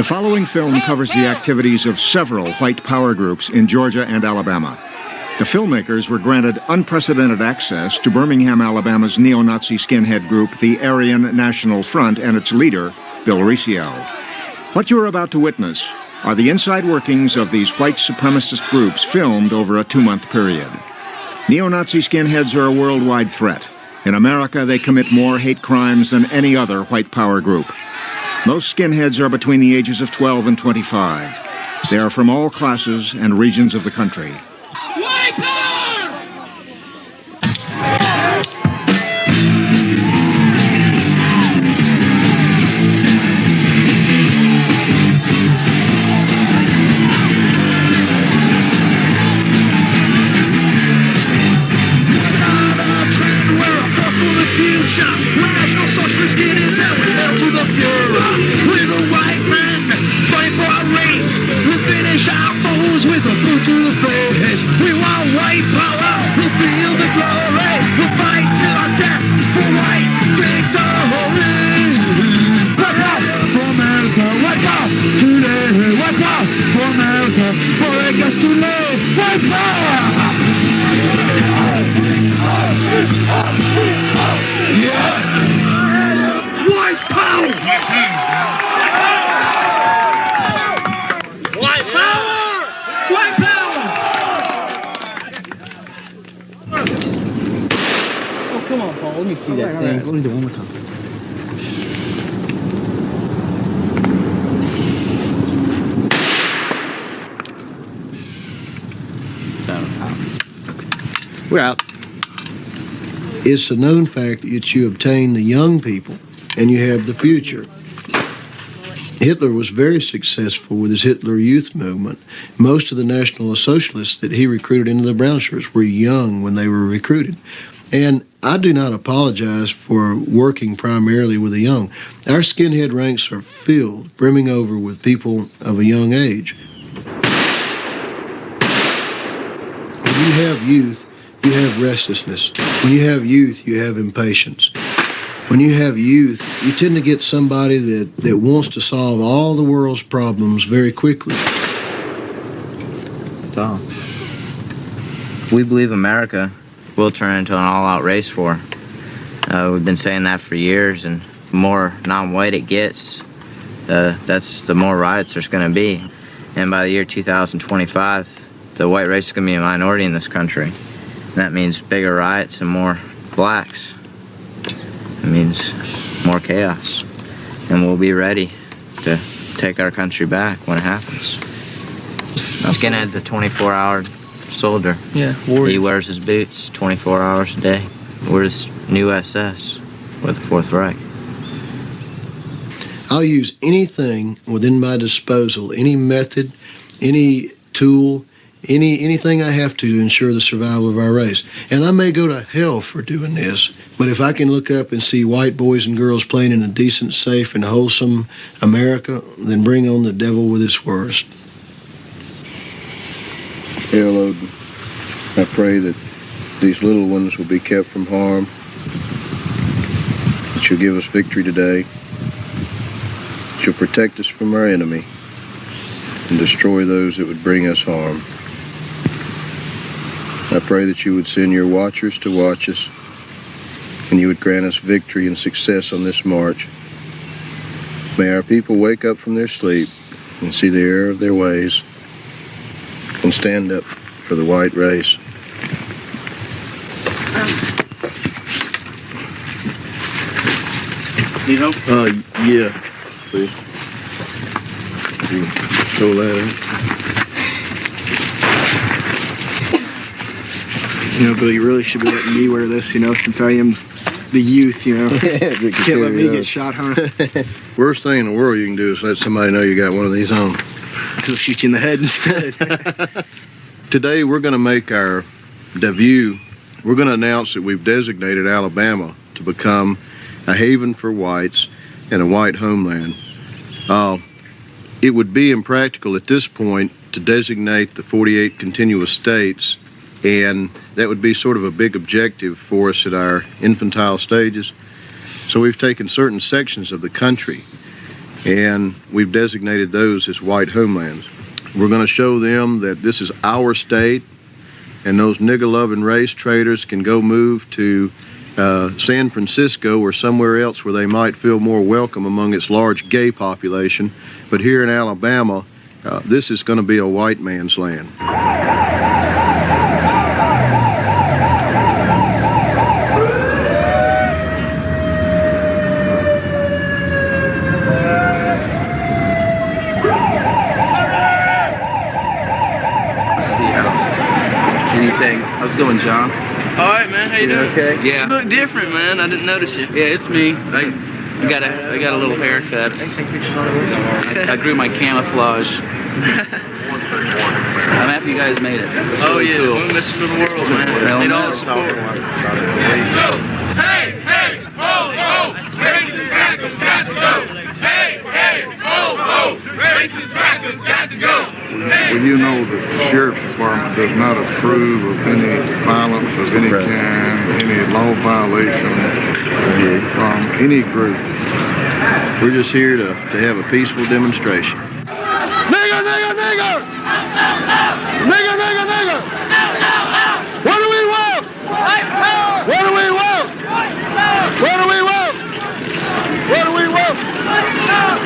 The following film covers the activities of several white power groups in Georgia and Alabama. The filmmakers were granted unprecedented access to Birmingham, Alabama's neo-Nazi skinhead group, the Aryan National Front, and its leader, Bill Riccio. What you're about to witness are the inside workings of these white supremacist groups filmed over a 2-month period. Neo-Nazi skinheads are a worldwide threat. In America, they commit more hate crimes than any other white power group. Most skinheads are between the ages of 12 and 25. They are from all classes and regions of the country. White power! We're national socialist skinheads and we hail to the Fuhrer. We're the white men fighting for our race. We'll finish our foes with a boot to the face. We want white power, we'll feel the glory. We'll fight till our death for white victory. White power for America, white power today. White power for America, for it gets too late. White power! Yeah. White power! White power! White power! Oh, come on, Paul. Let me see that thing. Let me do it one more time. We're out. It's a known fact that you obtain the young people and you have the future. Hitler was very successful with his Hitler Youth movement. Most of the National Socialists that he recruited into the brown shirts were young when they were recruited. And I do not apologize for working primarily with the young. Our skinhead ranks are filled, brimming over with people of a young age. When you have youth, you have restlessness. When you have youth, you have impatience. When you have youth, you tend to get somebody that wants to solve all the world's problems very quickly. That's all. We believe America will turn into an all-out race war. We've been saying that for years, and the more non-white it gets, that's the more riots there's going to be. And by the year 2025, the white race is going to be a minority in this country. And that means bigger riots and more blacks. It means more chaos. And we'll be ready to take our country back when it happens. A skinhead's a 24-hour soldier. Yeah, He wears his boots 24 hours a day. We're this new SS with the Fourth Reich. I'll use anything within my disposal, any method, any tool, anything I have to ensure the survival of our race. And I may go to hell for doing this, but if I can look up and see white boys and girls playing in a decent, safe, and wholesome America, then bring on the devil with its worst. Hail, Odin. I pray that these little ones will be kept from harm, that you'll give us victory today, that you'll protect us from our enemy, and destroy those that would bring us harm. I pray that you would send your watchers to watch us, and you would grant us victory and success on this march. May our people wake up from their sleep and see the error of their ways and stand up for the white race. Need help? Yeah, please. Throw that in. You know, Bill, you really should be letting me wear this, you know, since I am the youth, you know. Can't let me get shot, huh? Worst thing in the world you can do is let somebody know you got one of these on. They'll shoot you in the head instead. Today we're going to make our debut. We're going to announce that we've designated Alabama to become a haven for whites and a white homeland. It would be impractical at this point to designate the 48 continuous states, and that would be sort of a big objective for us at our infantile stages. So we've taken certain sections of the country and we've designated those as white homelands. We're going to show them that this is our state, and those nigger-loving race traitors can go move to San Francisco or somewhere else where they might feel more welcome among its large gay population. But here in Alabama, this is going to be a white man's land. How's it going, John? All right, man. How you doing? Okay. Yeah. You look different, man. I didn't notice you. Yeah, it's me. I got a little haircut. I grew my camouflage. I'm happy you guys made it. That's really cool. We're missing for the world, man. Need all the support. Hey, hey, ho, ho, racist crackers got to go. Hey, hey, ho, ho, racist crackers got to go. Well, you know that the Sheriff's Department does not approve of any violence of any kind, any law violation from any group. We're just here to have a peaceful demonstration. Nigger, nigger, nigger! Nigger, nigger, nigger! What do we want? What do we want? What do we want? What do we want? Orders out!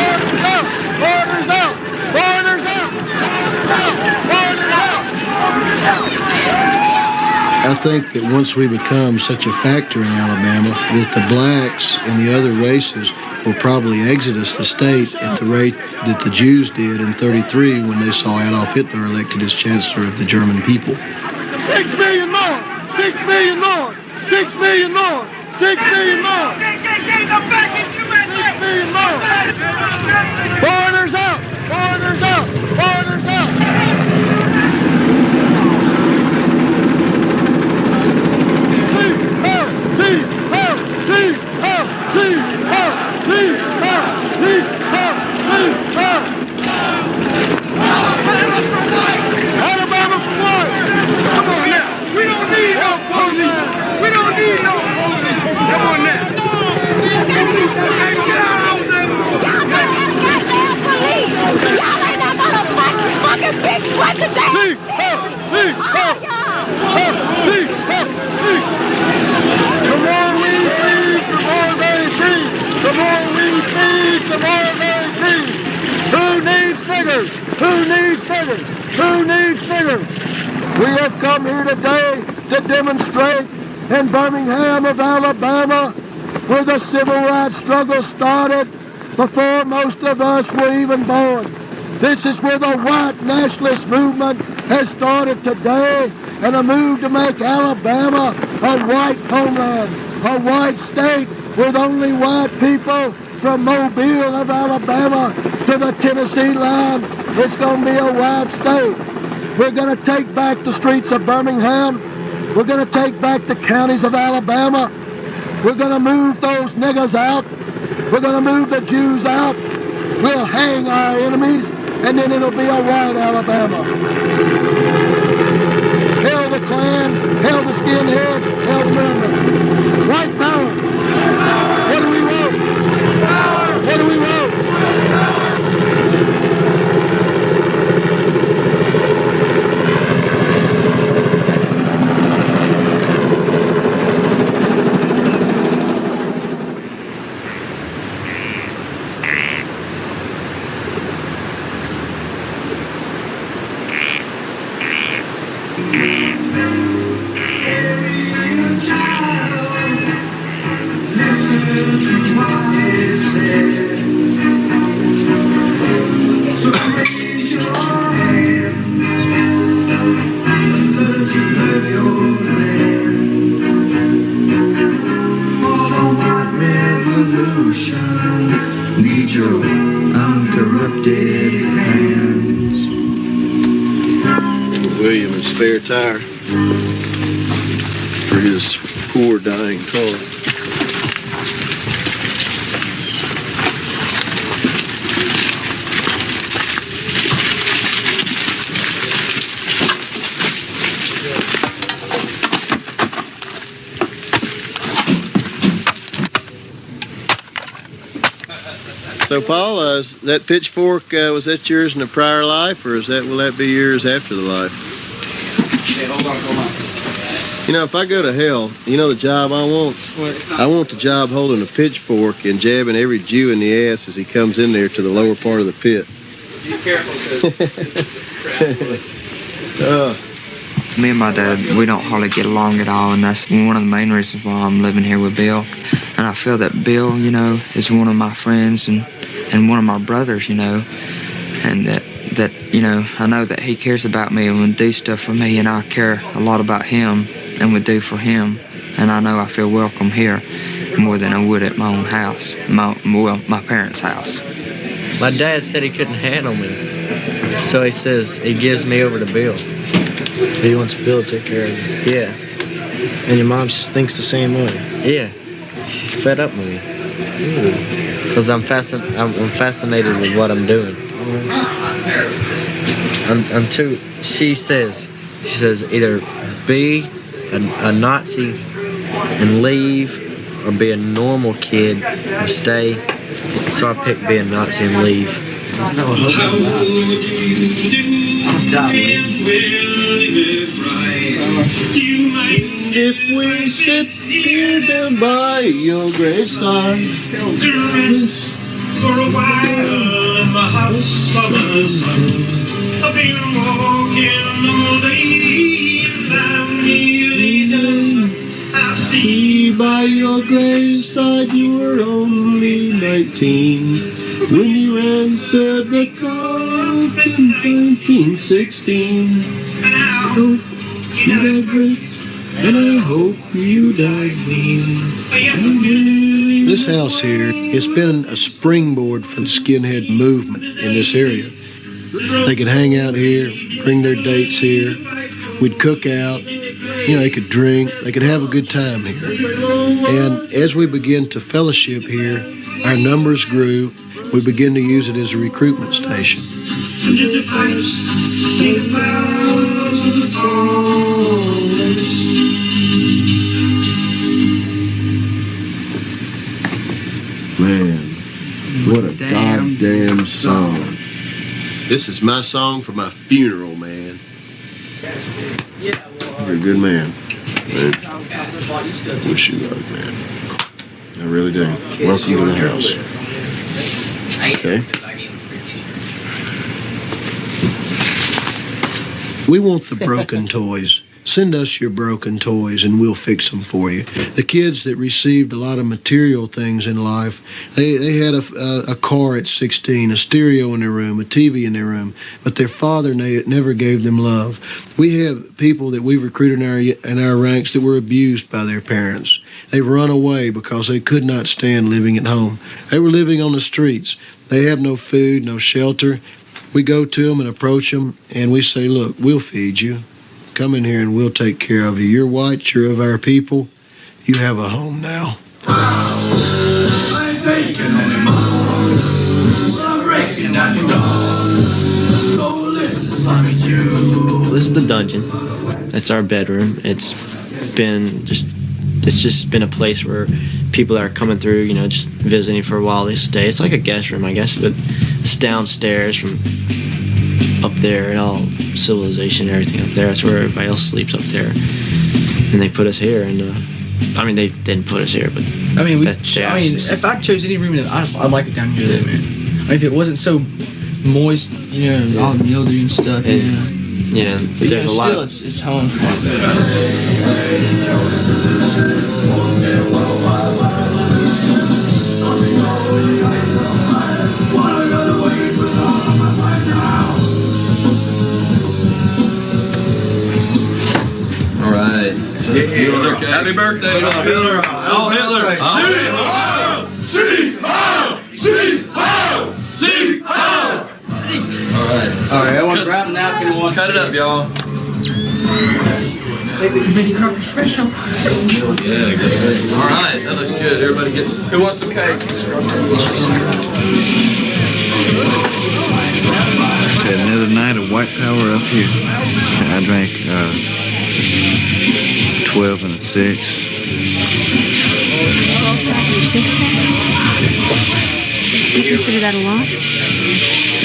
Orders out! Orders out! Orders out! I think that once we become such a factor in Alabama, that the blacks and the other races will probably exodus the state at the rate that the Jews did in '33 when they saw Adolf Hitler elected as Chancellor of the German people. 6 million more! 6 million more! 6 million more! 6 million more! 6 million more! Orders out! Orders out! Orders out! Alabama for what? Come on now. We don't need no police. We don't need no police. Come on now. Y'all ain't not gonna fucking big sweat today. The more we feed, the more they feed. The more we feed, the more they feed. Who needs niggers? Who needs niggers? Who needs niggers? We have come here today to demonstrate in Birmingham of Alabama, where the civil rights struggle started before most of us were even born. This is where the white nationalist movement has started today, and a move to make Alabama a white homeland, a white state with only white people from Mobile of Alabama to the Tennessee line. It's going to be a white state. We're going to take back the streets of Birmingham. We're going to take back the counties of Alabama. We're going to move those niggas out. We're going to move the Jews out. We'll hang our enemies, and then it'll be a white Alabama. Hell the Klan, hell the Skinheads, hell the movement. White power. What do we want? What do we want? William a spare tire for his poor dying car. So, Paul, that pitchfork, was that yours in a prior life, or will that be yours after the life? Hey, hold on. You know, if I go to hell, you know the job I want? I want the job holding a pitchfork and jabbing every Jew in the ass as he comes in there to the lower part of the pit. Be careful, because Me and my dad, we don't hardly get along at all, and that's one of the main reasons why I'm living here with Bill. And I feel that Bill, you know, is one of my friends and one of my brothers, you know, and that you know, I know that he cares about me and would do stuff for me, and I care a lot about him and would do for him. And I know I feel welcome here more than I would at my own house, my parents' house. My dad said he couldn't handle me, so he says he gives me over to Bill. He wants Bill to take care of you. Yeah. And your mom thinks the same way. Yeah. She's fed up with me. Because I'm fascinated with what I'm doing. I'm too. She says either be a Nazi and leave, or be a normal kid and stay. So I picked be a Nazi and leave. If we sit here down by your graveside for a while in the house of the sun, I've been walking all day and I'm nearly done. I see by your graveside you were only 19 when you answered the call in 1916. And I hope you died great, and I hope you died clean. This house here, it's been a springboard for the skinhead movement in this area. They could hang out here, bring their dates here. We'd cook out. You know, they could drink. They could have a good time here. And as we began to fellowship here, our numbers grew. We began to use it as a recruitment station. Man, what a goddamn song. This is my song for my funeral, man. You're a good man. Wish you luck, man. I really do. Welcome to the house. Okay. We want the broken toys. Send us your broken toys and we'll fix them for you. The kids that received a lot of material things in life, they had a car at 16, a stereo in their room, a TV in their room, but their father never gave them love. We have people that we've recruited in our ranks that were abused by their parents. They've run away because they could not stand living at home. They were living on the streets. They have no food, no shelter. We go to them and approach them and we say, look, we'll feed you. Come in here and we'll take care of you. You're white, you're of our people. You have a home now. I ain't taking any more. I'm breaking down your door. So listen, slimy Jew. This is the dungeon. That's our bedroom. It's just been a place where people are coming through, you know, just visiting for a while. They stay. It's like a guest room, I guess, but it's downstairs from up there and all civilization and everything up there. That's where everybody else sleeps up there. And they put us here, and I mean, they didn't put us here, but I mean, if I chose any room, I'd like it down here, though, man. I mean, if it wasn't so moist, you know, all the mildew and stuff, you know, but there's a lot. Still, it's home. Happy birthday, Hitler! Oh, Hitler! Sieg Heil! Sieg Heil! Sieg Heil! All right, I want to grab a napkin and cut it up, y'all. Mini Crawford special. Yeah, good. All right, that looks good. Everybody get. Who wants some cake? Another night of white power up here. I drank 12 and a 6. Do you consider that a lot?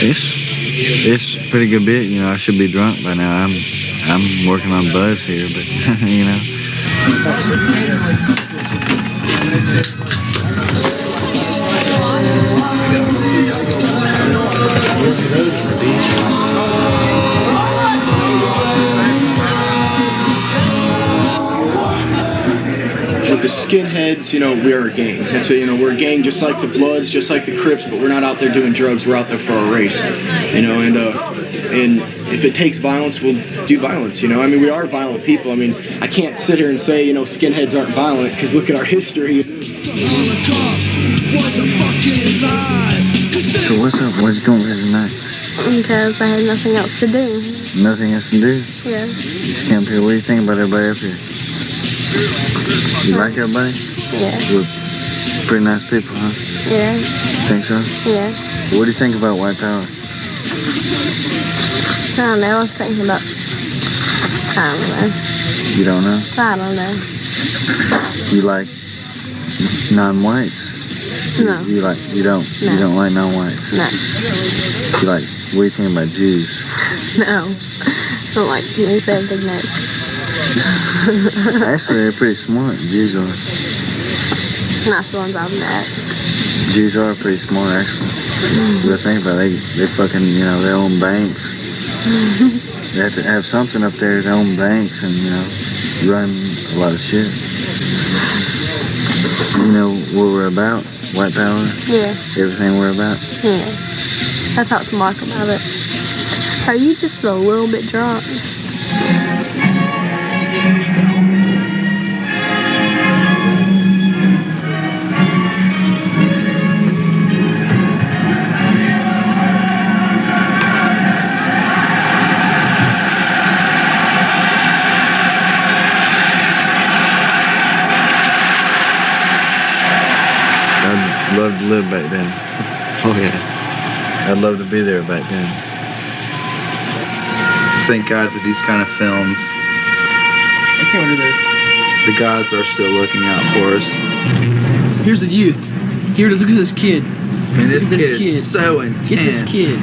It's a pretty good bit. You know, I should be drunk by now. I'm working on buzz here, but you know. With the Skinheads, you know, we're a gang. And so, you know, we're a gang just like the Bloods, just like the Crips, but we're not out there doing drugs. We're out there for our race, you know, and if it takes violence, we'll do violence, you know. I mean, we are violent people. I mean, I can't sit here and say, you know, Skinheads aren't violent, because look at our history. So what's up? Why'd you come here tonight? Because I had nothing else to do. Nothing else to do? Yeah. You just came up here. What do you think about everybody up here? You like everybody? Yeah. We're pretty nice people, huh? Yeah. Think so? Yeah. What do you think about white power? I don't know. I was thinking about. I don't know. You don't know? I don't know. You like non-whites? No. You don't? No. You don't like non-whites? No. You like, what do you think about Jews? No. I don't like Jews. They have big noses. Actually, they're pretty smart. Jews are. Not the ones I've met. Jews are pretty smart, actually. But think about it, they fucking, you know, they own banks. They have to have something up there to own banks and, you know, run a lot of shit. You know what we're about? White power? Yeah. Everything we're about? Yeah. I talked to Mark about it. Are you just a little bit drunk? I'd love to live back then. Oh yeah. I'd love to be there back then. Thank God for these kind of films. I can't do that. The gods are still looking out for us. Here's the youth. Here it is. Look at this kid. I mean, this kid is so intense. Get this kid.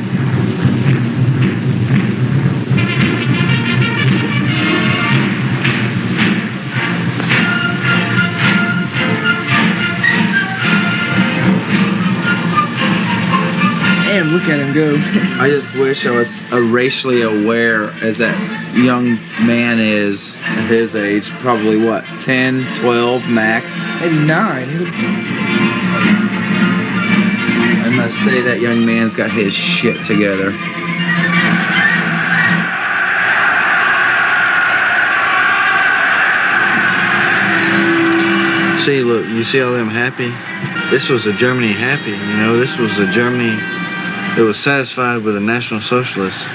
Damn, look at him go. I just wish I was racially aware as that young man is at his age. Probably what, 10, 12 max? Maybe 9. I must say that young man's got his shit together. See, look, you see all them happy? This was a Germany happy, you know? This was a Germany that was satisfied with the National Socialist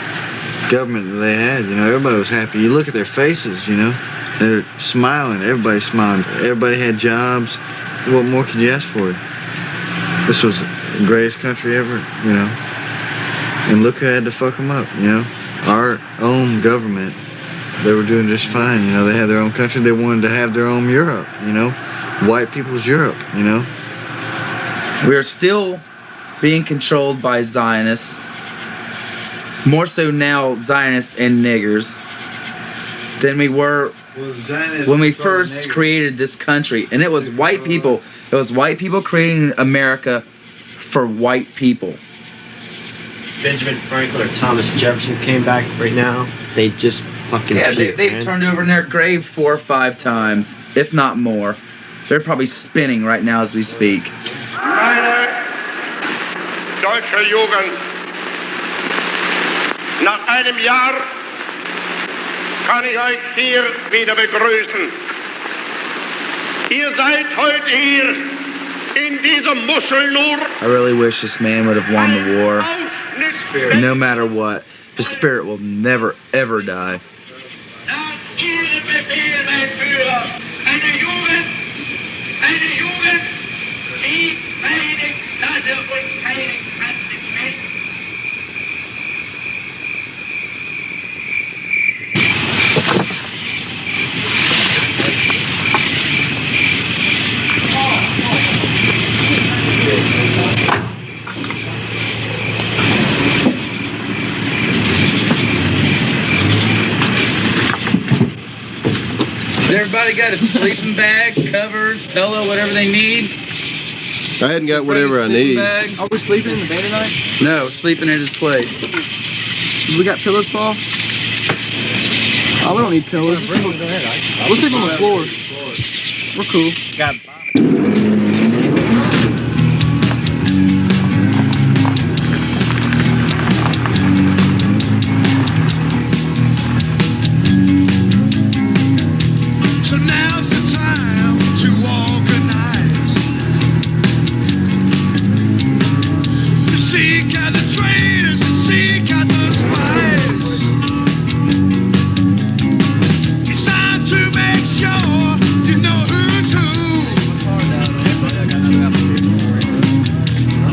government that they had, you know? Everybody was happy. You look at their faces, you know? They're smiling. Everybody's smiling. Everybody had jobs. What more could you ask for? This was the greatest country ever, you know? And look who had to fuck them up, you know? Our own government, they were doing just fine, you know? They had their own country. They wanted to have their own Europe, you know? White people's Europe, you know? We are still being controlled by Zionists. More so now, Zionists and niggers, than we were when we first created this country. And it was white people. It was white people creating America for white people. Benjamin Franklin or Thomas Jefferson came back right now, they just fucking they've turned over in their grave 4 or 5 times, if not more. They're probably spinning right now as we speak. Meine deutsche Jugend, nach einem Jahr kann ich euch hier wieder begrüßen. Ihr seid heute hier in diesem Muschel nur. I really wish this man would have won the war. No matter what, his spirit will never ever die. die meine Klasse und keine Konsequenz. Everybody got a sleeping bag, covers, pillow, whatever they need. I hadn't got whatever I need. Are we sleeping in the van tonight? No, sleeping at his place. We got pillows, Paul? Oh, we don't need pillows. We'll sleep on the floor. We're cool. So now's the time to organize, to seek out the traitors and seek out the spies. It's time to make sure you know who's who.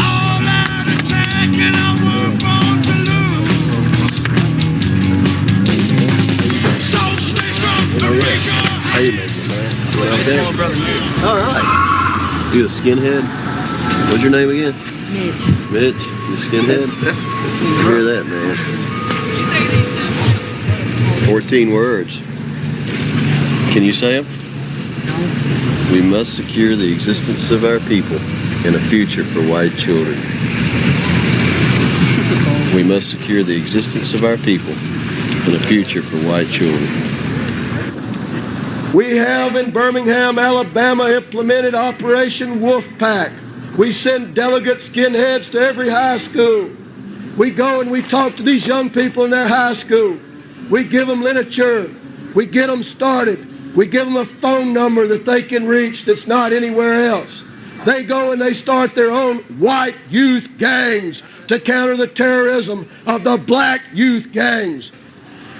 All out attack and all we're born to lose. So stay strong, America. How you making, man? All right. You a skinhead? What's your name again? Mitch. Mitch, you a skinhead? This is I hear that, man. 14 words. Can you say them? We must secure the existence of our people and a future for white children. We must secure the existence of our people and a future for white children. We have in Birmingham, Alabama, implemented Operation Wolfpack. We send delegate skinheads to every high school. We go and we talk to these young people in their high school. We give them literature. We get them started. We give them a phone number that they can reach that's not anywhere else. They go and they start their own white youth gangs to counter the terrorism of the black youth gangs.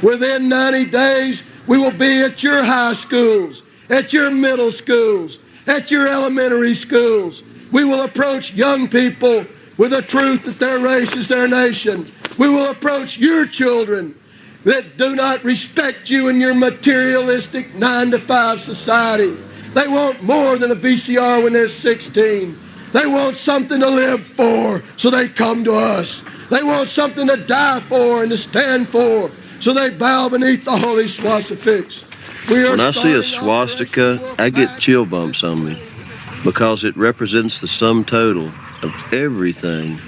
Within 90 days, we will be at your high schools, at your middle schools, at your elementary schools. We will approach young people with the truth that their race is their nation. We will approach your children that do not respect you in your materialistic 9-to-5 society. They want more than a VCR when they're 16. They want something to live for, so they come to us. They want something to die for and to stand for, so they bow beneath the holy swastika. When I see a swastika, I get chill bumps on me because it represents the sum total of everything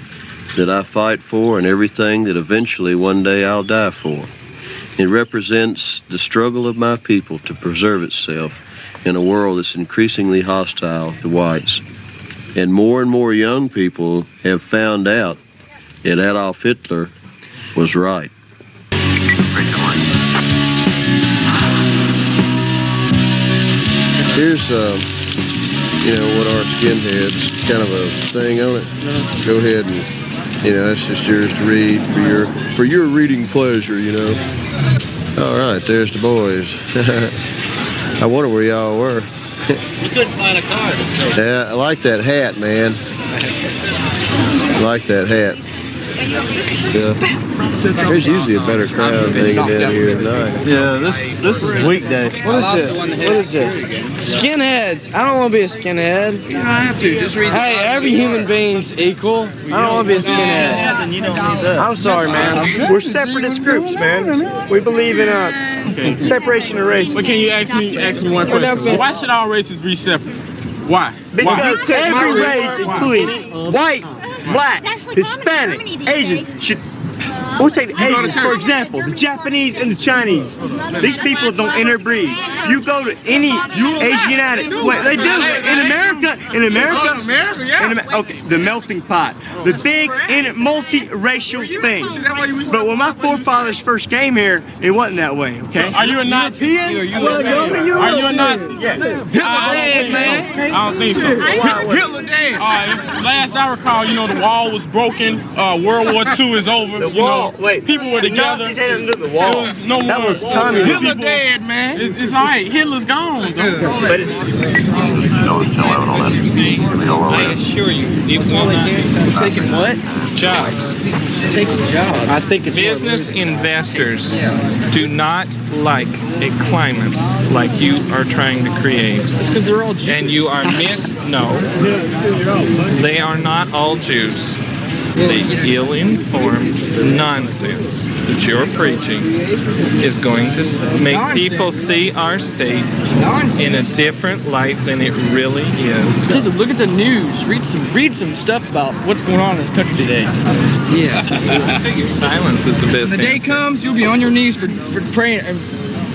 that I fight for and everything that eventually one day I'll die for. It represents the struggle of my people to preserve itself in a world that's increasingly hostile to whites. And more young people have found out that Adolf Hitler was right. Here's, what our skinheads, kind of a thing on it. Go ahead and, that's just yours to read for your reading pleasure, All right, there's the boys. I wonder where y'all were. We couldn't find a car. Yeah, I like that hat, man. I like that hat. Yeah. There's usually a better crowd hanging down here at night. Yeah, this is weekday. What is this? What is this? Skinheads. I don't want to be a skinhead. You don't have to. Just read. Hey, every human being's equal. I don't want to be a skinhead. You don't need that. I'm sorry, man. We're separatist groups, man. We believe in separation of races. But can you ask me one question? Why should all races be separate? Why? Because every race, including white, black, Hispanic, Asian, should. We'll take the Asians, for example, the Japanese and the Chinese. These people don't interbreed. You go to any Asiatic, they do. In America, okay, the melting pot, the big multiracial thing. But when my forefathers first came here, it wasn't that way, okay? Are you a Nazi? Are you a Nazi? Yes. Hitler dead, man. I don't think so. Hitler dead. Last I recall, the wall was broken. World War II is over. Wait, people were together. Nazis had nothing to do with the wall. No that more. was communism. Hitler dead, man. It's all right. Hitler's gone. But it's I assure you, it's all taking what? Jobs. Taking jobs. I think it's business investors do not like a climate like you are trying to create. It's because they're all Jews. And you are no. They are not all Jews. The ill-informed nonsense that you're preaching is going to make people see our state in a different light than it really is. Jesus, look at the news. Read some stuff about what's going on in this country today. Yeah. I figure silence is the best When the day answer. comes, you'll be on your knees for praying and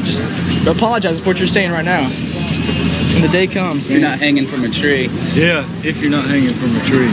just apologize for what you're saying right now. When the day comes, man. You're not hanging from a tree. Yeah, if you're not hanging from a tree.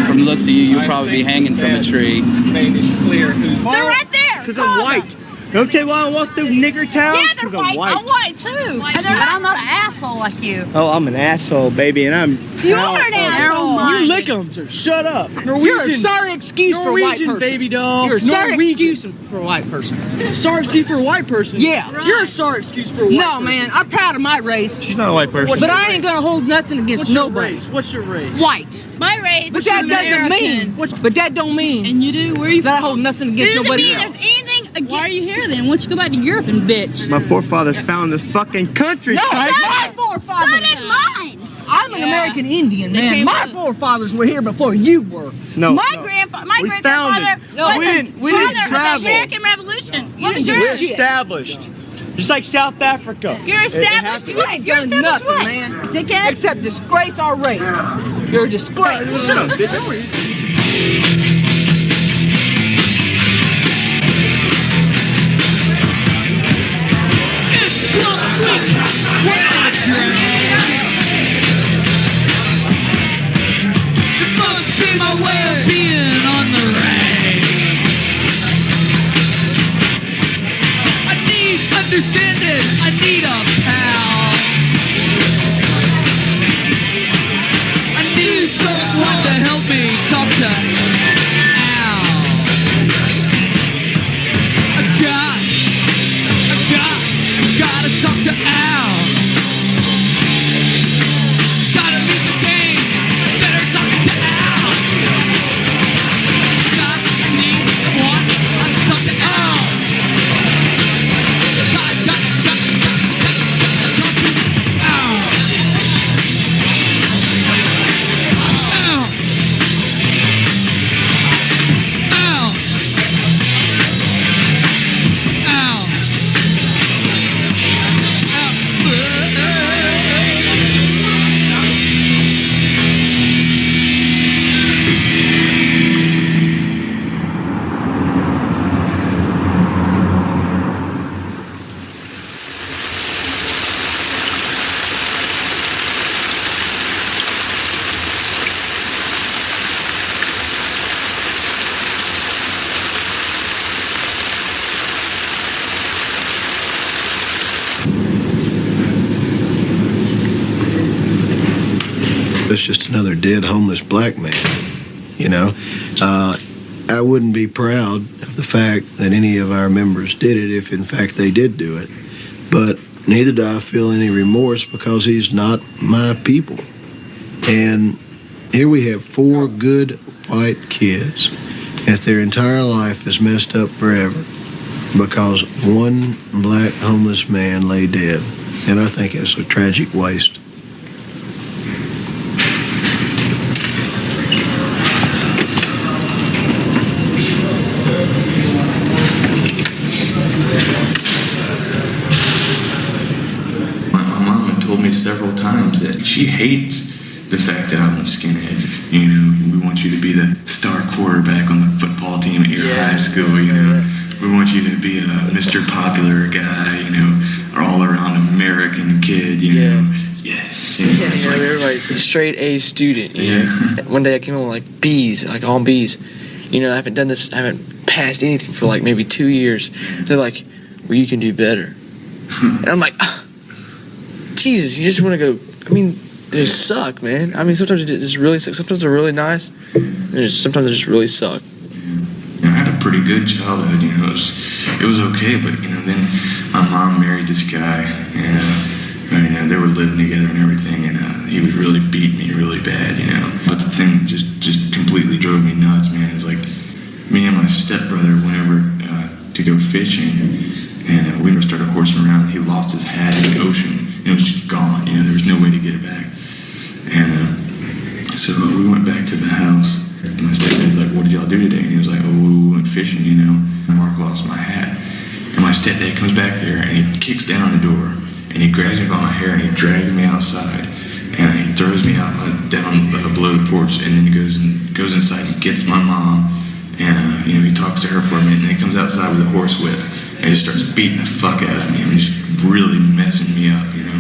From the looks of you, you'll probably be hanging from a tree. Made it clear who's They're right there. Because I'm white. Don't tell you why I walk through nigger town? Yeah, they're 'Cause I'm white. I'm white too. But I'm not an asshole like you. Oh, I'm an asshole, baby, and I'm You proud are an of it. asshole. You lick them, so shut up. You're a sorry excuse for a white Norwegian, person. baby doll. You're a sorry Norwegian. excuse for a white person. Sorry excuse for a white person? Yeah. You're a sorry excuse for a white person. No, man, I'm proud of my race. She's not a white person. But I ain't gonna hold nothing against What's your nobody. race? What's your race? White. My race. But that doesn't mean. But that don't mean. And you do? Where are you that from? I hold nothing against It doesn't nobody mean else. there's anything against. Why are you here then? Why don't you go back to Europe and bitch? My forefathers found this fucking country. No, guys. my forefathers. So did mine. I'm an American Indian, They man. came My to- forefathers were here before you were. No. My no. grandpa, my We great found grandfather it. was No, we the didn't father of the travel. American Revolution. You What is sure? your We're shit? established. Just like South Africa. You're established. You ain't You're done established nothing, what? man. Dickhead. Except disgrace our race. You're a disgrace. Shut up, bitch. It must be my way of being on the range. I need understanding. I need a pal. I need someone to help me talk to Al. Gotta talk to Al. Gotta meet the gang that are talking to Al. I need one. I talk to Al. Got talk to Al. That's just another dead homeless black man, you know. I wouldn't be proud of the fact that any of our members did it if in fact they did do it, but neither do I feel any remorse because he's not my people. And here we have 4 good white kids that their entire life is messed up forever because one black homeless man lay dead. And I think it's a tragic waste. My mom had told me several times that she hates the fact that I'm a skinhead. You know, we want you to be the star quarterback on the football team at your high school, you know. We want you to be a Mr. Popular guy, you know, or all-around American kid, you know. Yes. You know, it's like, Everybody's a straight A student. You know? One day I came home with like B's, like all B's. You know, I haven't done this, I haven't passed anything for like maybe 2 years. They're like, well, you can do better. And I'm like, Jesus, you just want to go, I mean, they suck, man. I mean, sometimes it just really sucks. Sometimes they're really nice. And sometimes they just really suck. I had a pretty good childhood, you know. It was okay, but you know, then my mom married this guy, and you know, they were living together and everything, and he would really beat me really bad, you know. But the thing just completely drove me nuts, man. Is like me and my stepbrother went over to go fishing, and we started horsing around. And he lost his hat in the ocean, and it was just gone. You know, there was no way to get it back. And So we went back to the house, and my stepdad's like, what did y'all do today? And he was like, oh, we went fishing, you know. Mark lost my hat. And my stepdad comes back there, and he kicks down the door, and he grabs me by my hair, and he drags me outside, and he throws me out down below the porch, and then he goes inside and gets my mom, and you know, he talks to her for a minute, and then he comes outside with a horse whip, and he just starts beating the fuck out of me, and just really messing me up, you know.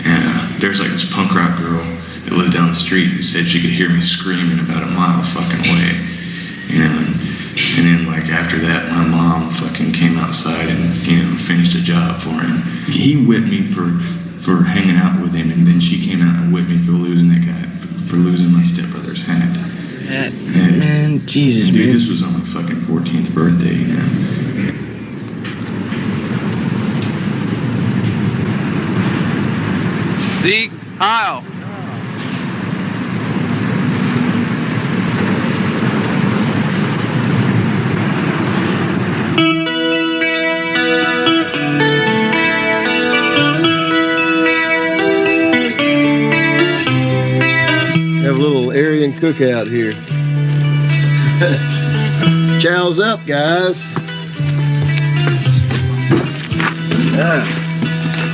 And there's like this punk rock girl that lived down the street who said she could hear me screaming about a mile fucking away, you know. And then like after that, my mom fucking came outside and, you know, finished a job for him. He whipped me for hanging out with him, and then she came out and whipped me for losing that guy, for losing my stepbrother's hat. And, man, Jesus, dude, man. this was on my fucking 14th birthday, you know. Zeke, Heil. Have a little Aryan cookout here. Chow's up, guys.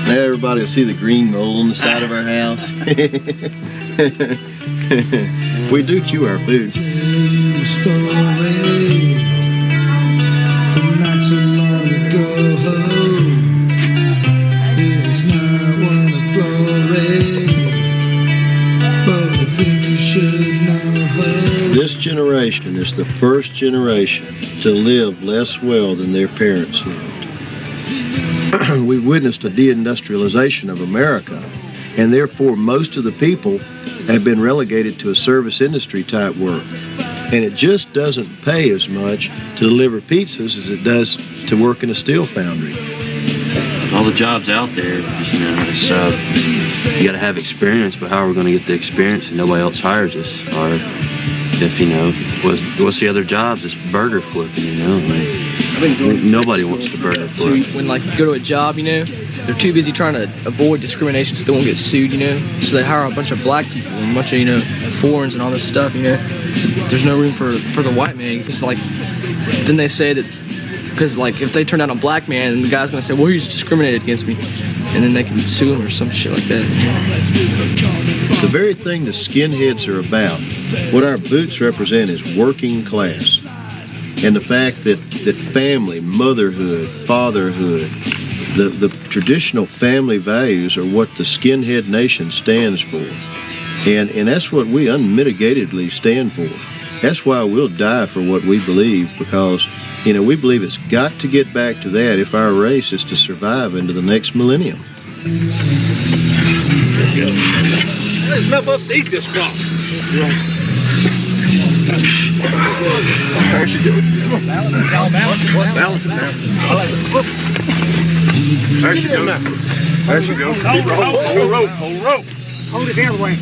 Now everybody will see the green mold on the side of our house. We do chew our food. This generation is the first generation to live less well than their parents lived. We've witnessed a deindustrialization of America, and therefore most of the people have been relegated to a service industry type work. And it just doesn't pay as much to deliver pizzas as it does to work in a steel foundry. All the jobs out there, just, you know, it's, you got to have experience, but how are we going to get the experience if nobody else hires us? Or if, you know, what's the other jobs? It's burger flipping, you know? Like, nobody wants to burger flip. When, like, you go to a job, you know, they're too busy trying to avoid discrimination so they won't get sued, you know? So they hire a bunch of black people and a bunch of, you know, foreigners and all this stuff, you know? There's no room for the white man. Because, like, then they say that, because, like, if they turn down a black man, then the guy's going to say, well, he's discriminated against me. And then they can sue him or some shit like that. The very thing the skinheads are about, what our boots represent, is working class. And the fact that family, motherhood, fatherhood, the traditional family values are what the skinhead nation stands for. And that's what we unmitigatedly stand for. That's why we'll die for what we believe, because, you know, we believe it's got to get back to that if our race is to survive into the next millennium. There's enough of us to eat this stuff. There she goes. Balance it now. There she goes. There she goes. Hold rope. Hold it the other way.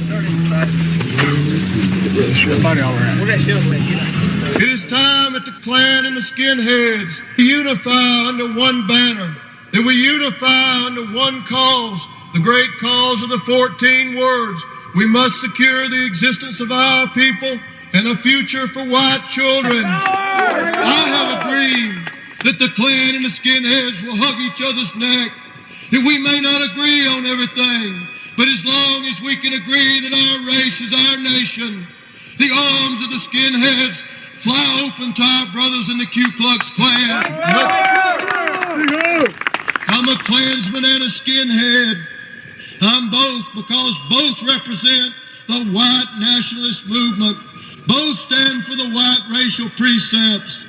It is time that the Klan and the Skinheads unify under one banner, that we unify under one cause, the great cause of the 14 words. We must secure the existence of our people and a future for white children. I have a dream that the Klan and the Skinheads will hug each other's neck, that we may not agree on everything, but as long as we can agree that our race is our nation, the arms of the Skinheads fly open to our brothers in the Ku Klux Klan. I'm a Klansman and a Skinhead. I'm both because both represent the white nationalist movement. Both stand for the white racial precepts.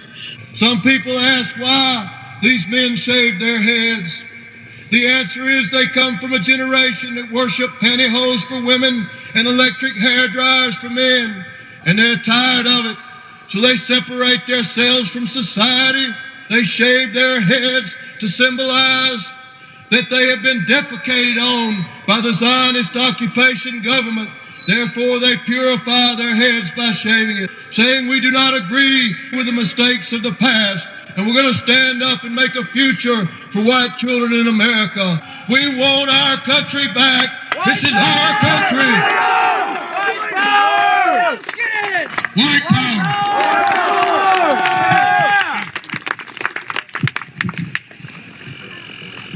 Some people ask why these men shaved their heads. The answer is they come from a generation that worship pantyhose for women and electric hair dryers for men, and they're tired of it. So they separate themselves from society. They shave their heads to symbolize that they have been defecated on by the Zionist occupation government. Therefore, they purify their heads by shaving it, saying we do not agree with the mistakes of the past, and we're going to stand up and make a future for white children in America. We want our country back. This is our country. White power.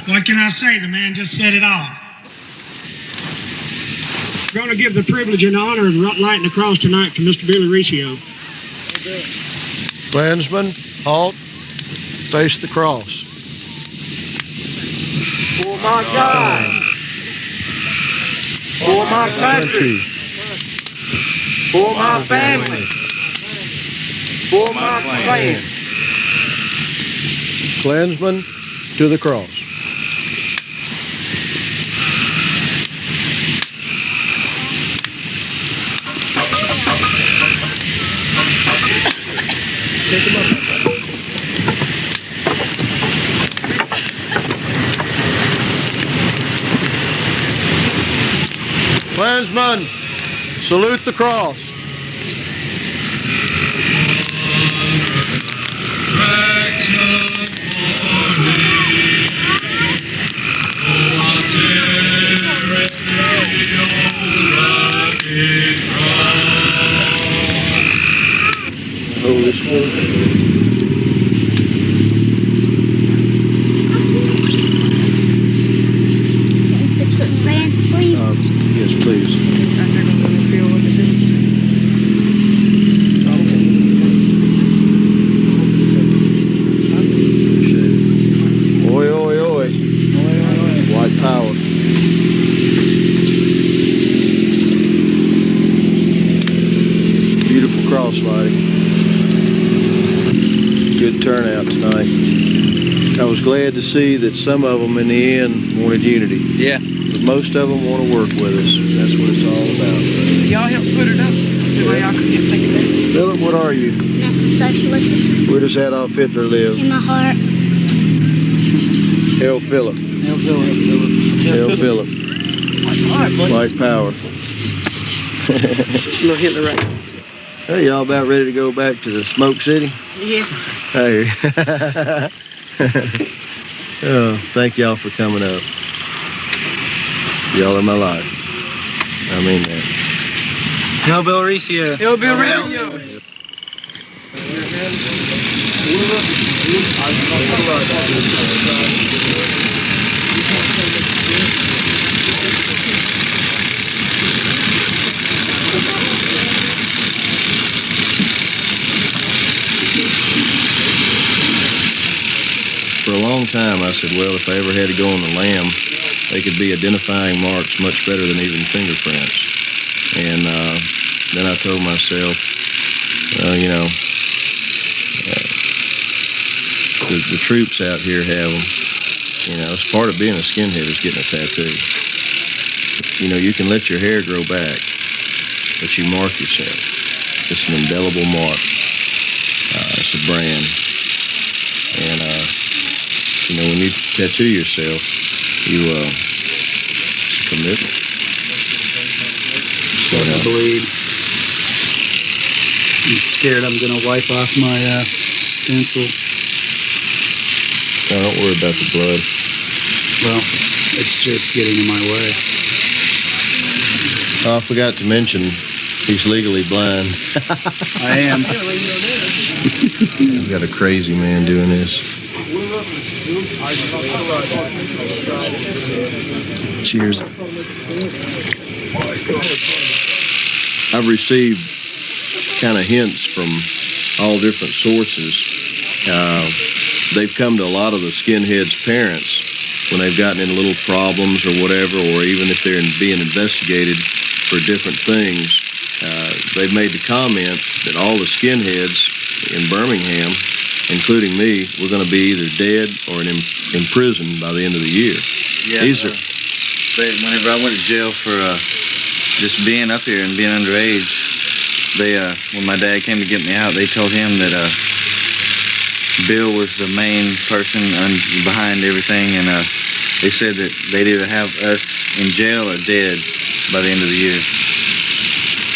What can I say? The man just said it all. We're going to give the privilege and honor of lighting the cross tonight to Mr. Billy Riccio. Klansmen, halt. Face the cross. For my God. For my country. For my family. For my clan. Klansmen, to the cross. Klansmen, salute the cross. Hold this close. Yes, please. Oi, oi, oi. White power. Beautiful cross lighting. Good turnout tonight. I was glad to see that some of them in the end wanted unity. Yeah. But most of them want to work with us. That's what it's all about. Y'all help put it up. See why y'all couldn't think of that. Philip, what are you? National Socialist. Where does Adolf Hitler live? In my heart. Hail Philip. Hail Philip. Hail Philip. White power. It's a little Hitler right. Hey, y'all about ready to go back to the Smoke City? Yeah. Hey. Oh, thank y'all for coming up. Y'all are my life. I mean that. Hail Bill Riccio. Hail Bill Riccio. For a long time, I said, well, if I ever had to go on the lam, they could be identifying marks much better than even fingerprints. And then I told myself, you know, the troops out here have them. You know, it's part of being a skinhead is getting a tattoo. You know, you can let your hair grow back, but you mark yourself. It's an indelible mark. It's a brand. And, you know, when you tattoo yourself, you, it's a commitment. So, I believe. I'm scared I'm going to wipe off my stencil. No, don't worry about the blood. Well, it's just getting in my way. Oh, I forgot to mention, he's legally blind. I am. We've got a crazy man doing this. Cheers. I've received kind of hints from all different sources. They've come to a lot of the skinheads' parents when they've gotten in little problems or whatever, or even if they're being investigated for different things. They've made the comment that all the skinheads in Birmingham, including me, we're going to be either dead or in prison by the end of the year. Yeah. Whenever I went to jail for just being up here and being underage, when my dad came to get me out, they told him that Bill was the main person behind everything, and they said that they'd either have us in jail or dead by the end of the year.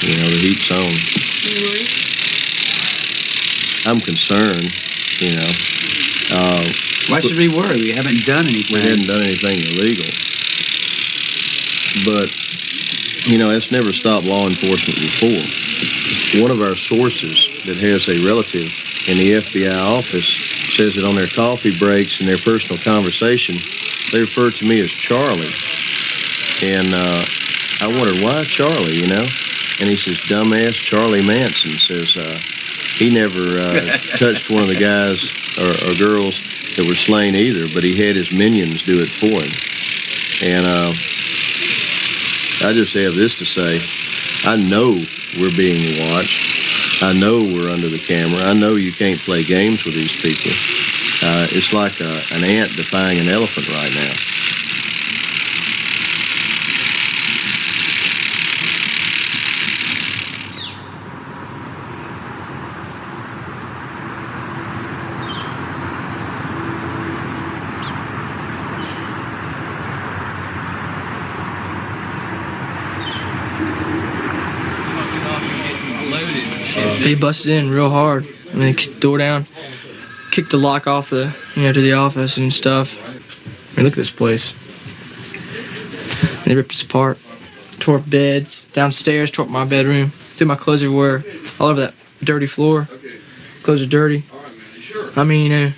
You know, the heat's on. I'm concerned, you know. Why should we worry? We haven't done anything. We hadn't done anything illegal. But, you know, that's never stopped law enforcement before. One of our sources that has a relative in the FBI office says that on their coffee breaks and their personal conversation, they refer to me as Charlie. And I wondered, why Charlie, you know? And he says, dumbass Charlie Manson says he never touched one of the guys or girls that were slain either, but he had his minions do it for him. And I just have this to say, I know we're being watched. I know we're under the camera. I know you can't play games with these people. It's like an ant defying an elephant right now. They busted in real hard. I mean, they kicked the door down, kicked the lock off the, to the office and stuff. I mean, look at this place. And they ripped us apart, tore up beds, downstairs, tore up my bedroom, threw my clothes everywhere, all over that dirty floor. Clothes are dirty. I mean,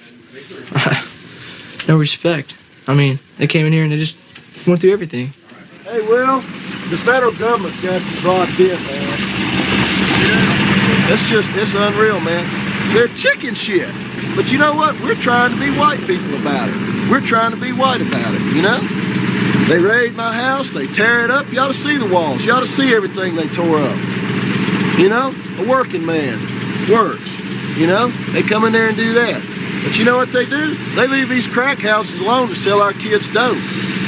no respect. I mean, they came in here and they just went through everything. Hey, Will, the federal government's got you brought in, man. It's unreal, man. They're chicken shit. But you know what? We're trying to be white people about it. We're trying to be white about it, you know? They raid my house, they tear it up. You ought to see the walls. You ought to see everything they tore up. You know? A working man works, you know? They come in there and do that. But you know what they do? They leave these crack houses alone to sell our kids dope.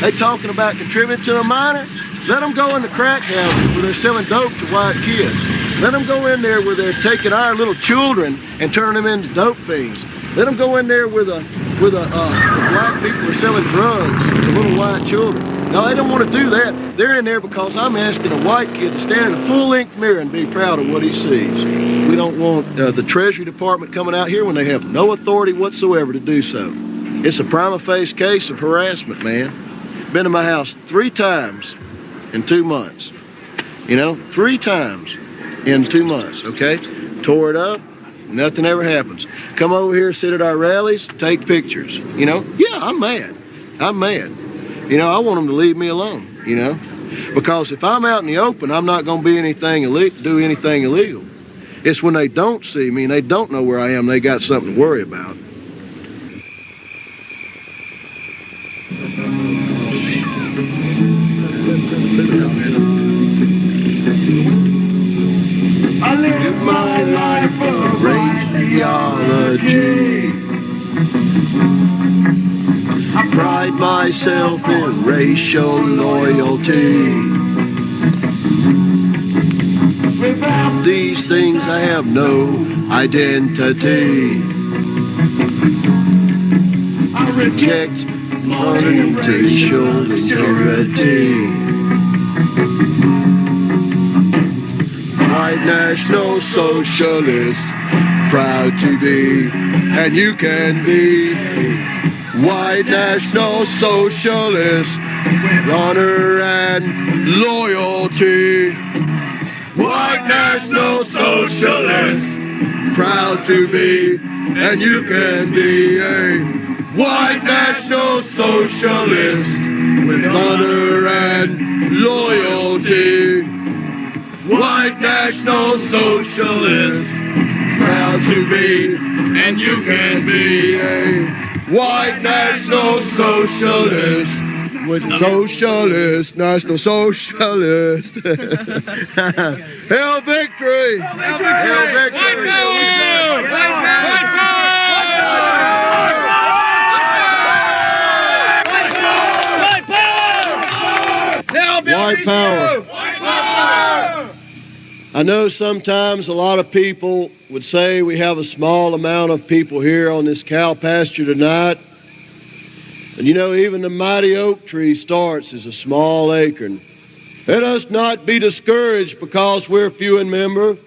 They talking about contributing to a minor? Let them go in the crack houses where they're selling dope to white kids. Let them go in there where they're taking our little children and turning them into dope fiends. Let them go in there where the black people are selling drugs to little white children. No, they don't want to do that. They're in there because I'm asking a white kid to stand in a full-length mirror and be proud of what he sees. We don't want the Treasury Department coming out here when they have no authority whatsoever to do so. It's a prima facie case of harassment, man. Been to my house 3 times in 2 months. You know, 3 times in 2 months, okay? Tore it up, nothing ever happens. Come over here, sit at our rallies, take pictures, you know? Yeah, I'm mad. I'm mad. You know, I want them to leave me alone, you know? Because if I'm out in the open, I'm not going to be do anything illegal. It's when they don't see me and they don't know where I am, they got something to worry about. I live my life of race theology. I pride myself in racial loyalty. Without these things I have no identity. I reject artificial security. White National Socialist, proud to be, and you can be. White National Socialist, honor and loyalty. White National Socialist, proud to be, and you can be a White National Socialist with honor and loyalty. White National Socialist, proud to be, and you can be a White National Socialist with Socialist, National Socialist. Hail victory! Hail victory! White power! I know sometimes a lot of people would say we have a small amount of people here on this cow pasture tonight. And you know, even the mighty oak tree starts as a small acorn. Let us not be discouraged because we're few in number.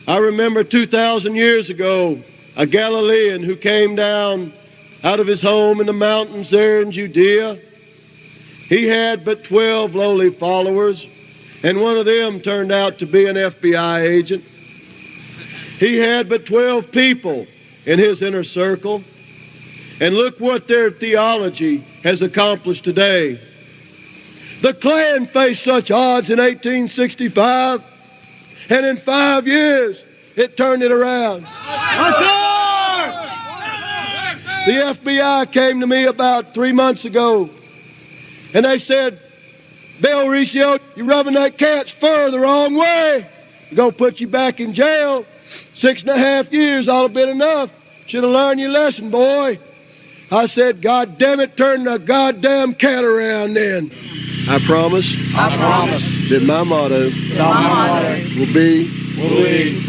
I remember 2,000 years ago, a Galilean who came down out of his home in the mountains there in Judea. He had but 12 lowly followers, and one of them turned out to be an FBI agent. He had but 12 people in his inner circle. And look what their theology has accomplished today. The Klan faced such odds in 1865, and in 5 years, it turned it around. The FBI came to me about 3 months ago, and they said, Bill Riccio, you're rubbing that cat's fur the wrong way. We're going to put you back in jail. 6.5 years ought to have been enough. Should have learned your lesson, boy. I said, God damn it, turn the goddamn cat around then. I promise that my motto will be,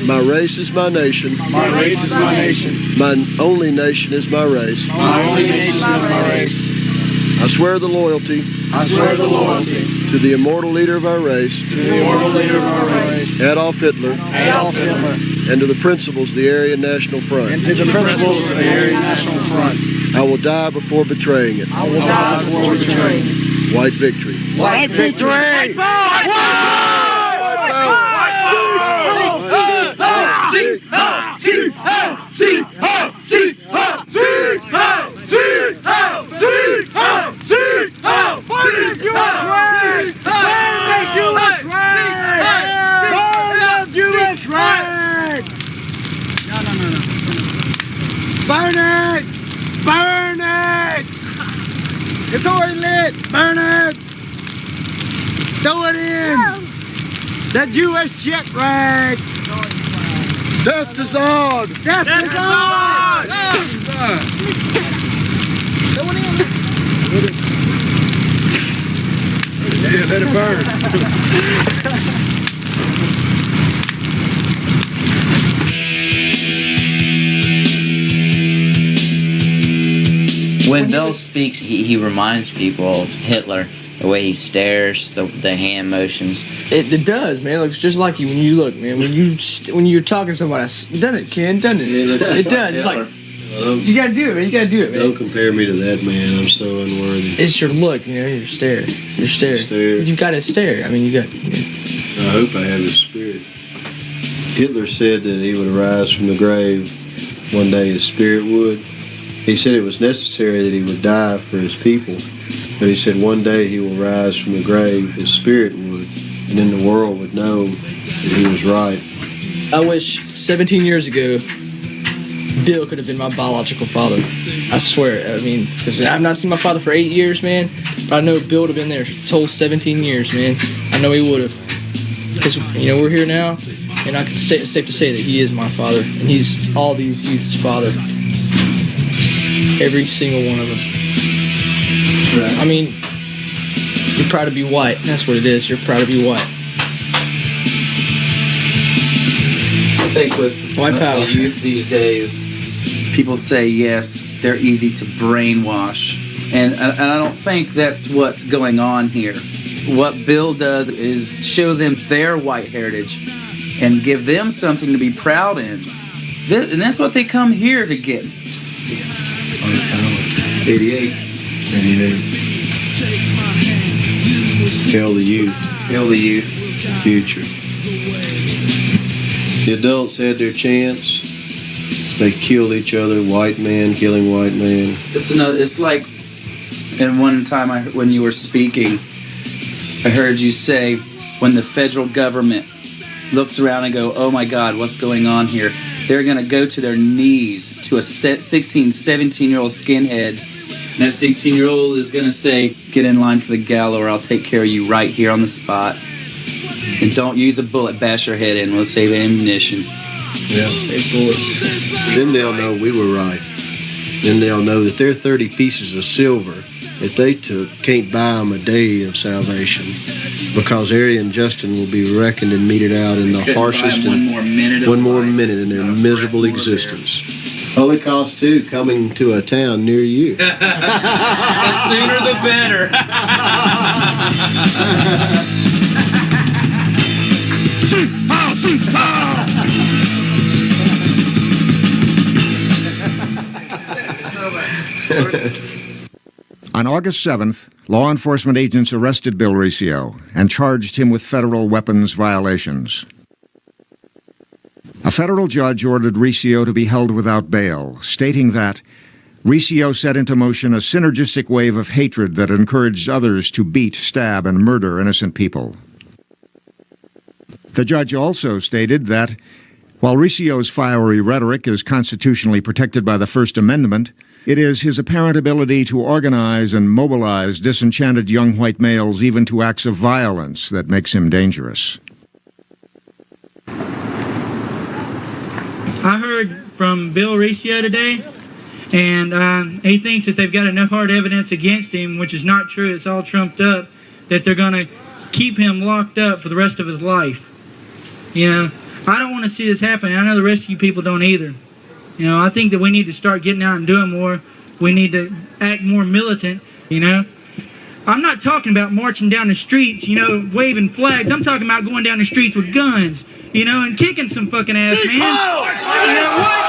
my race is my nation. My race is my nation. My only nation is my race. My only nation is my race. I swear the loyalty. I swear the loyalty. To the immortal leader of our race. To the immortal leader of our race. Adolf Hitler. Adolf Hitler. And to the principles of the Aryan National Front. And to the principles of the Aryan National Front. I will die before betraying it. I will die before betraying it. White victory. White victory! White power! Burn it! Burn it! It's already lit! Burn it! Throw it in! That Jewish shit rag! Death to Zod! Death to Zod! Throw it in! Yeah, let it burn. When Bill speaks, he reminds people of Hitler. The way he stares, the hand motions. It does, man. It looks just like you when you look, man. When you're talking to somebody, done it, Ken, done it. It does. It's like you gotta do it, man. You gotta do it, man. Don't compare me to that man. I'm so unworthy. It's your look, you know. Your stare. Your stare. You gotta stare. I mean, you got. I hope I have his spirit. Hitler said that he would arise from the grave one day. His spirit would. He said it was necessary that he would die for his people. But he said one day he will rise from the grave, his spirit would, and then the world would know that he was right. I wish 17 years ago, Bill could have been my biological father. I swear. I mean, because I've not seen my father for 8 years, man. But I know Bill would have been there his whole 17 years, man. I know he would have. Because, you know, we're here now, and I can say it's safe to say that he is my father, and he's all these youth's father. Every single one of us. Right. I mean, you're proud to be white. That's what it is. You're proud to be white. I think with white power. The youth these days, people say yes, they're easy to brainwash, and I don't think that's what's going on here. What Bill does is show them their white heritage and give them something to be proud in, and that's what they come here to get. 88. Hail the youth. Hail the youth. Future. The adults had their chance. They killed each other. White man killing white man. It's like, and one time when you were speaking, I heard you say, when the federal government looks around and go, oh my God, what's going on here? They're going to go to their knees to a 16, 17-year-old skinhead. And that 16-year-old is going to say, get in line for the gala or I'll take care of you right here on the spot. And don't use a bullet, bash your head in. We'll save ammunition. Yeah. Save bullets. Then they'll know we were right. Then they'll know that their 30 pieces of silver that they took can't buy them a day of salvation, because Aryan Justin will be reckoned and meted out in the harshest one more minute in their miserable existence. Holocaust 2 coming to a town near you. The sooner the better. On August 7th, law enforcement agents arrested Bill Riccio and charged him with federal weapons violations. A federal judge ordered Riccio to be held without bail, stating that Riccio set into motion a synergistic wave of hatred that encouraged others to beat, stab, and murder innocent people. The judge also stated that while Riccio's fiery rhetoric is constitutionally protected by the First Amendment, it is his apparent ability to organize and mobilize disenchanted young white males even to acts of violence that makes him dangerous. I heard from Bill Riccio today, and he thinks that they've got enough hard evidence against him, which is not true, it's all trumped up, that they're going to keep him locked up for the rest of his life. You know, I don't want to see this happen. I know the rest of you people don't either. You know, I think that we need to start getting out and doing more. We need to act more militant, you know. I'm not talking about marching down the streets, you know, waving flags. I'm talking about going down the streets with guns, you know, and kicking some fucking ass, man. You know what?